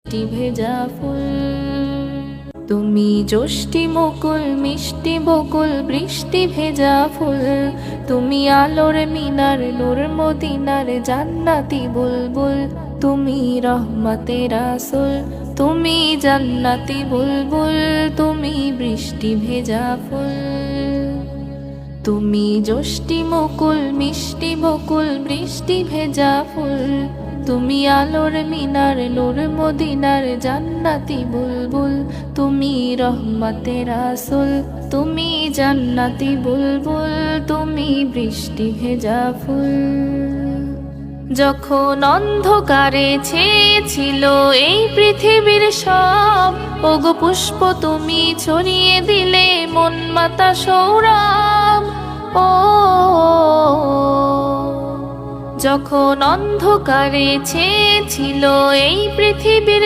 বৃষ্টি ভেজা ফুল তুমি জ্যোষ্ঠী মুকুল মিষ্টি বকুল বৃষ্টি ভেজা ফুল তুমি আলোর মিনার নূর মদিনার জান্নাতি বুলবুল তুমি রহমতের রাসূল তুমি জান্নাতি বুলবুল তুমি বৃষ্টি ভেজা ফুল তুমি জ্যোষ্ঠী মুকুল মিষ্টি বকুল বৃষ্টি ভেজা ফুল তুমি আলোর মিনার নূর মদিনার জান্নাতি বুলবুল তুমি রহমতের রাসূল তুমি জান্নাতি বুলবুল তুমি বৃষ্টি ভেজা ফুল যখন অন্ধকারে ছেয়েছিল এই পৃথিবীর সব ওগো পুষ্প তুমি ছড়িয়ে দিলে মন মাতা সৌরভ ও যখন অন্ধকারে ছেয়েছিল এই পৃথিবীর